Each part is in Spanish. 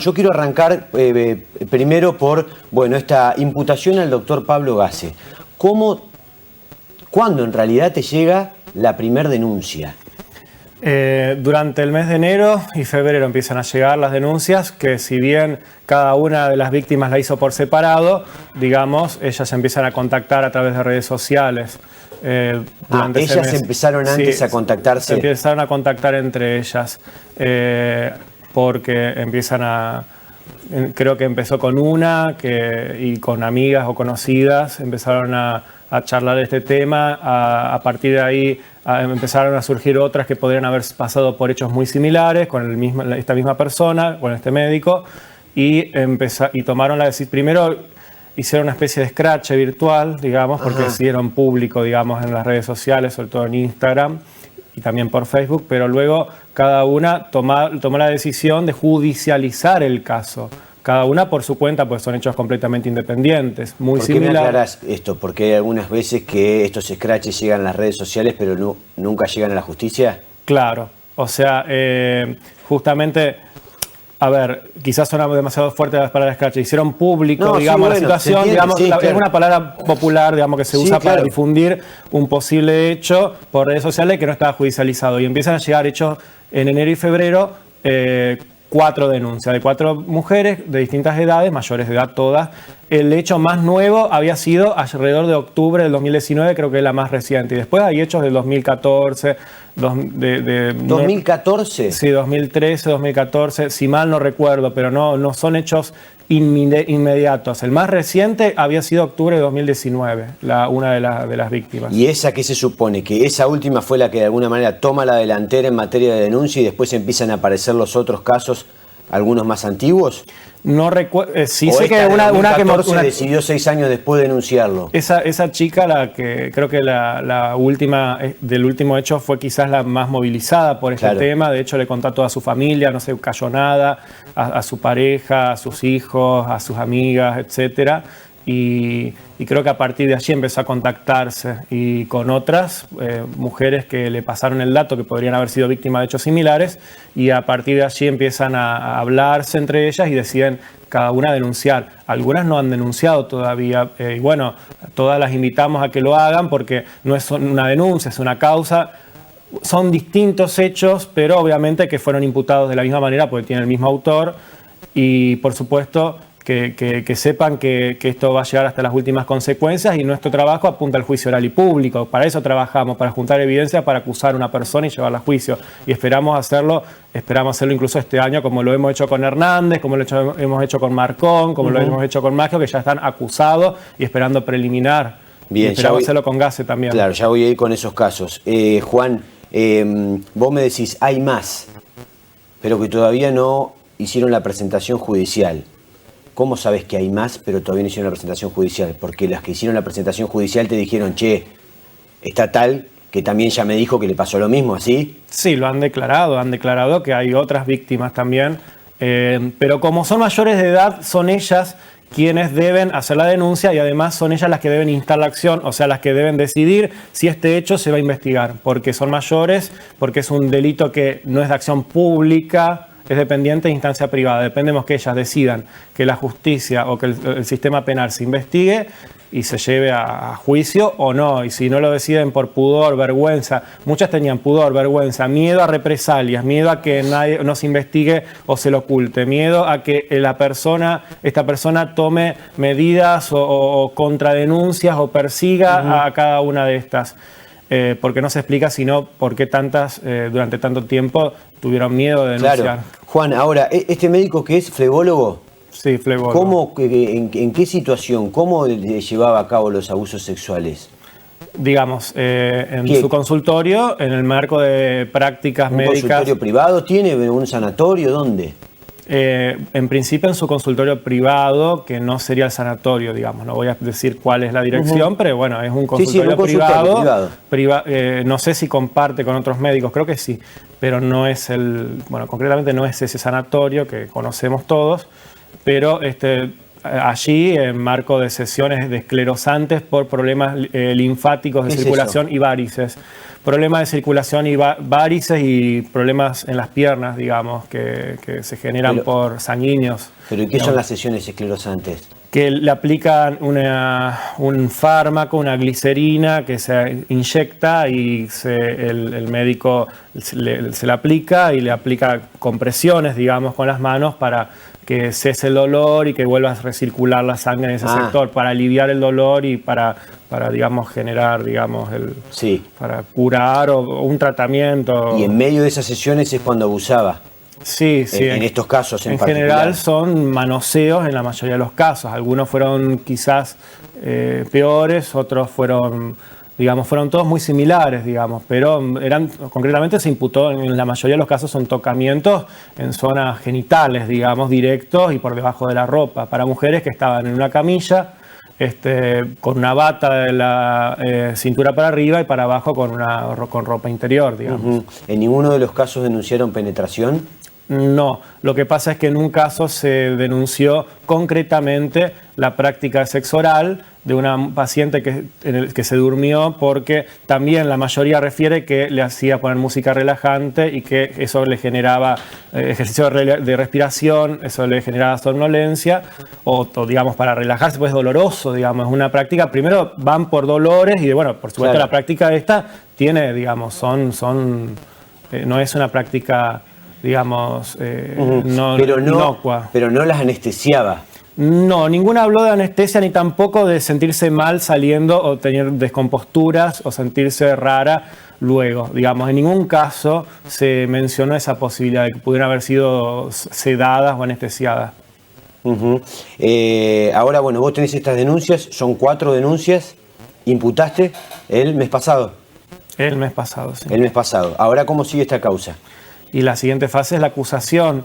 Yo quiero arrancar primero por, esta imputación al doctor Pablo Gase. ¿Cuándo en realidad te llega la primer denuncia? Durante el mes de enero y febrero empiezan a llegar las denuncias, que si bien cada una de las víctimas la hizo por separado, digamos, ellas empiezan a contactar a través de redes sociales. Ellas empezaron antes a contactarse. Se empezaron a contactar entre ellas. Porque creo que empezó con una y con amigas o conocidas empezaron a charlar este tema. A partir de ahí empezaron a surgir otras que podrían haber pasado por hechos muy similares con esta misma persona, con este médico, y tomaron la decisión. Primero hicieron una especie de scratch virtual, digamos, porque hicieron público, digamos, en las redes sociales, sobre todo en Instagram y también por Facebook, pero luego cada una tomó la decisión de judicializar el caso. Cada una por su cuenta, pues son hechos completamente independientes, muy similares. ¿Por qué me aclarás esto? Porque hay algunas veces que estos scratches llegan a las redes sociales, pero nunca llegan a la justicia. Claro, o sea, justamente... A ver, quizás suena demasiado fuerte las palabras scratch. Hicieron público, digamos, la situación, digamos, claro. Es una palabra popular, digamos, que se usa para difundir un posible hecho por redes sociales que no estaba judicializado. Y empiezan a llegar hechos en enero y febrero, 4 denuncias de 4 mujeres de distintas edades, mayores de edad todas. El hecho más nuevo había sido alrededor de octubre del 2019, creo que es la más reciente. Y después hay hechos del 2014. ¿2014? Sí, 2013, 2014, si mal no recuerdo, pero no son hechos inmediatos. El más reciente había sido octubre de 2019, una de las víctimas. ¿Y esa qué se supone? ¿Que esa última fue la que de alguna manera toma la delantera en materia de denuncia y después empiezan a aparecer los otros casos, algunos más antiguos? No recuerdo, sí sé que una que decidió 6 años después de denunciarlo. Esa chica, la que creo que la última del último hecho fue quizás la más movilizada por este tema. De hecho, le contó a toda su familia, no se cayó nada, a su pareja, a sus hijos, a sus amigas, etcétera. Y creo que a partir de allí empezó a contactarse y con otras mujeres que le pasaron el dato que podrían haber sido víctimas de hechos similares, y a partir de allí empiezan a hablarse entre ellas y deciden cada una denunciar. Algunas no han denunciado todavía y bueno, todas las invitamos a que lo hagan porque no es una denuncia, es una causa. Son distintos hechos, pero obviamente que fueron imputados de la misma manera porque tienen el mismo autor y por supuesto que sepan que esto va a llegar hasta las últimas consecuencias, y nuestro trabajo apunta al juicio oral y público. Para eso trabajamos, para juntar evidencia, para acusar a una persona y llevarla a juicio. Y esperamos hacerlo incluso este año, como lo hemos hecho con Hernández, como lo hemos hecho con Marcón, como lo hemos hecho con Maggio, que ya están acusados y esperando preliminar. Bien, esperamos hacerlo con Gase también. Claro, ya voy a ir con esos casos. Juan, vos me decís, hay más, pero que todavía no hicieron la presentación judicial. ¿Cómo sabes que hay más, pero todavía no hicieron la presentación judicial? Porque las que hicieron la presentación judicial te dijeron, che, está tal que también ya me dijo que le pasó lo mismo, ¿así? Sí, lo han declarado que hay otras víctimas también, pero como son mayores de edad, son ellas quienes deben hacer la denuncia y además son ellas las que deben instar la acción, o sea, las que deben decidir si este hecho se va a investigar, porque son mayores, porque es un delito que no es de acción pública, es dependiente de instancia privada. Dependemos que ellas decidan que la justicia o que el sistema penal se investigue y se lleve a juicio o no. Y si no lo deciden por pudor, vergüenza, muchas tenían pudor, vergüenza, miedo a represalias, miedo a que nadie no se investigue o se lo oculte, miedo a que esta persona tome medidas o contradenuncias o persiga a cada una de estas. Porque no se explica sino por qué tantas durante tanto tiempo tuvieron miedo de denunciar. Claro. Juan, ahora, ¿este médico que es flebólogo? Sí, flebólogo. ¿En qué situación? ¿Cómo llevaba a cabo los abusos sexuales? Digamos, en su consultorio, en el marco de prácticas médicas. ¿Un consultorio privado tiene? ¿Un sanatorio? ¿Dónde? En principio en su consultorio privado, que no sería el sanatorio, digamos, no voy a decir cuál es la dirección, pero bueno, es un consultorio, privado. No sé si comparte con otros médicos, creo que sí, pero no es concretamente no es ese sanatorio que conocemos todos, pero allí en marco de sesiones de esclerosantes por problemas linfáticos de circulación y varices. problemas de circulación y varices y problemas en las piernas, digamos, que se generan por sanguíneos. ¿Pero y qué son las lesiones esclerosantes? Que le aplican un fármaco, una glicerina que se inyecta y el médico se la aplica y le aplica compresiones, digamos, con las manos para que cese el dolor y que vuelva a recircular la sangre en ese sector, para aliviar el dolor y para digamos, generar, digamos, para curar o un tratamiento. Y en medio de esas sesiones es cuando abusaba. Sí, sí. En estos casos en particular. General son manoseos en la mayoría de los casos. Algunos fueron quizás peores, otros fueron todos muy similares, digamos, pero concretamente se imputó en la mayoría de los casos son tocamientos en zonas genitales, digamos, directos y por debajo de la ropa, para mujeres que estaban en una camilla, con una bata de la cintura para arriba y para abajo con ropa interior, digamos. ¿En ninguno de los casos denunciaron penetración? No, lo que pasa es que en un caso se denunció concretamente la práctica de sexo oral de una paciente que se durmió porque también la mayoría refiere que le hacía poner música relajante y que eso le generaba ejercicio de respiración, eso le generaba somnolencia o digamos para relajarse, pues es doloroso, digamos, es una práctica, primero van por dolores y por supuesto claro. La práctica esta tiene, digamos, no es una práctica, digamos, inocua. Pero no las anestesiaba. No, ninguna habló de anestesia ni tampoco de sentirse mal saliendo o tener descomposturas o sentirse rara luego. Digamos, en ningún caso se mencionó esa posibilidad de que pudieran haber sido sedadas o anestesiadas. Ahora, vos tenés estas denuncias, son 4 denuncias, imputaste el mes pasado. El mes pasado, sí. El mes pasado. Ahora, ¿cómo sigue esta causa? Y la siguiente fase es la acusación.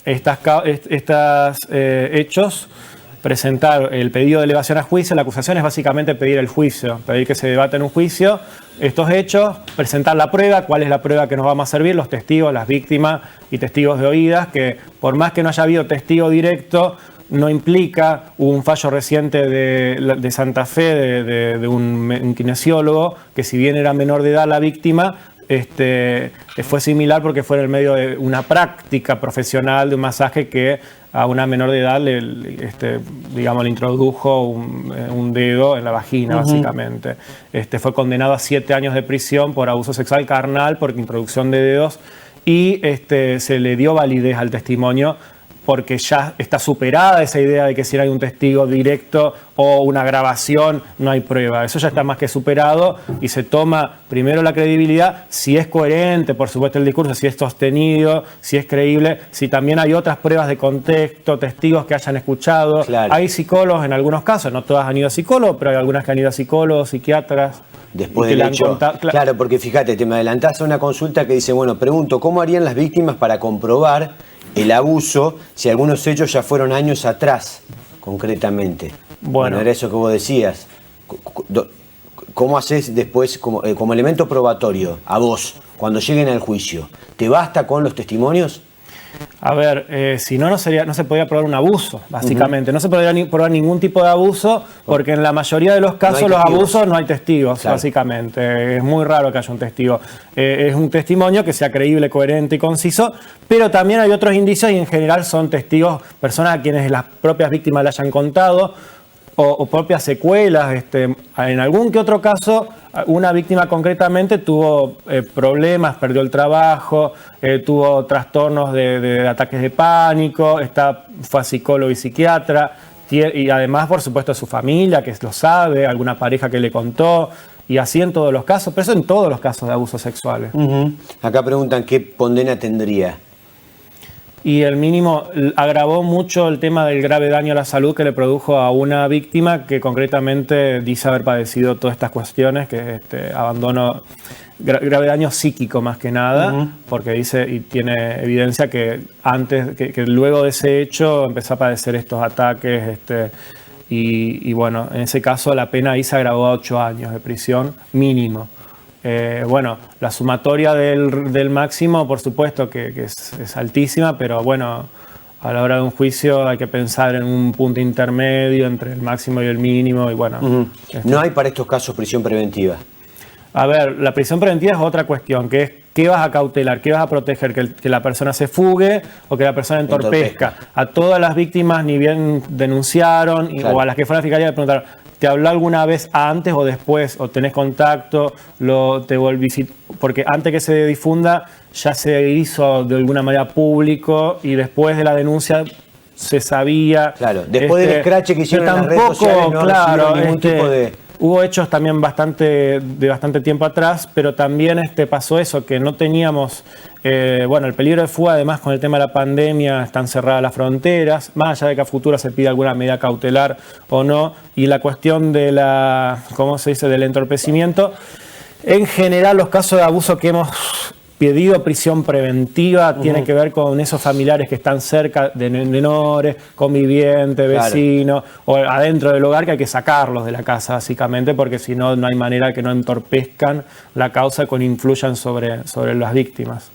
Estos hechos, presentar el pedido de elevación a juicio, la acusación es básicamente pedir el juicio, pedir que se debata en un juicio estos hechos, presentar la prueba, cuál es la prueba que nos va a servir, los testigos, las víctimas y testigos de oídas, que por más que no haya habido testigo directo, no implica un fallo reciente de Santa Fe de un kinesiólogo, que si bien era menor de edad la víctima, fue similar porque fue en el medio de una práctica profesional de un masaje que a una menor de edad le introdujo un dedo en la vagina, básicamente. Fue condenado a 7 años de prisión por abuso sexual carnal, por introducción de dedos, y se le dio validez al testimonio porque ya está superada esa idea de que si no hay un testigo directo o una grabación, no hay prueba. Eso ya está más que superado y se toma primero la credibilidad, si es coherente, por supuesto, el discurso, si es sostenido, si es creíble, si también hay otras pruebas de contexto, testigos que hayan escuchado. Claro. Hay psicólogos en algunos casos, no todas han ido a psicólogos, pero hay algunas que han ido a psicólogos, psiquiatras. Después del hecho, claro, porque fíjate, te me adelantás a una consulta que dice, pregunto, ¿cómo harían las víctimas para comprobar el abuso si algunos hechos ya fueron años atrás, concretamente? Bueno, era eso que vos decías. ¿Cómo haces después, como elemento probatorio, a vos, cuando lleguen al juicio? ¿Te basta con los testimonios? A ver, si no se podía probar un abuso, básicamente. No se podría probar ningún tipo de abuso porque en la mayoría de los casos los abusos no hay testigos, claro. Básicamente. Es muy raro que haya un testigo. Es un testimonio que sea creíble, coherente y conciso, pero también hay otros indicios y en general son testigos, personas a quienes las propias víctimas le hayan contado o propias secuelas. En algún que otro caso, una víctima concretamente tuvo problemas, perdió el trabajo, tuvo trastornos de ataques de pánico, fue a psicólogo y psiquiatra, y además, por supuesto, su familia, que lo sabe, alguna pareja que le contó, y así en todos los casos, pero eso en todos los casos de abusos sexuales. Acá preguntan qué condena tendría. Y el mínimo agravó mucho el tema del grave daño a la salud que le produjo a una víctima que concretamente dice haber padecido todas estas cuestiones, que abandono, grave daño psíquico más que nada, porque dice y tiene evidencia que que luego de ese hecho empezó a padecer estos ataques, y bueno, en ese caso la pena ahí se agravó a 8 años de prisión mínimo. La sumatoria del máximo, por supuesto que es altísima, pero a la hora de un juicio hay que pensar en un punto intermedio entre el máximo y el mínimo. Y ¿No hay para estos casos prisión preventiva? A ver, la prisión preventiva es otra cuestión, que es qué vas a cautelar, qué vas a proteger, que la persona se fugue o que la persona entorpezca. A todas las víctimas ni bien denunciaron, o a las que fueron a la fiscalía le preguntaron, ¿te habló alguna vez antes o después? ¿O tenés contacto? Porque antes que se difunda ya se hizo de alguna manera público y después de la denuncia se sabía. Claro, después del escrache que hicieron en las redes sociales no recibieron ningún tipo de... Hubo hechos también de bastante tiempo atrás, pero también pasó eso, que no teníamos, el peligro de fuga, además con el tema de la pandemia, están cerradas las fronteras, más allá de que a futuro se pida alguna medida cautelar o no, y la cuestión de del entorpecimiento. En general, los casos de abuso que hemos pedido prisión preventiva tiene que ver con esos familiares que están cerca de menores, convivientes, vecinos, o adentro del hogar, que hay que sacarlos de la casa básicamente, porque si no, no hay manera que no entorpezcan la causa, que influyan sobre las víctimas.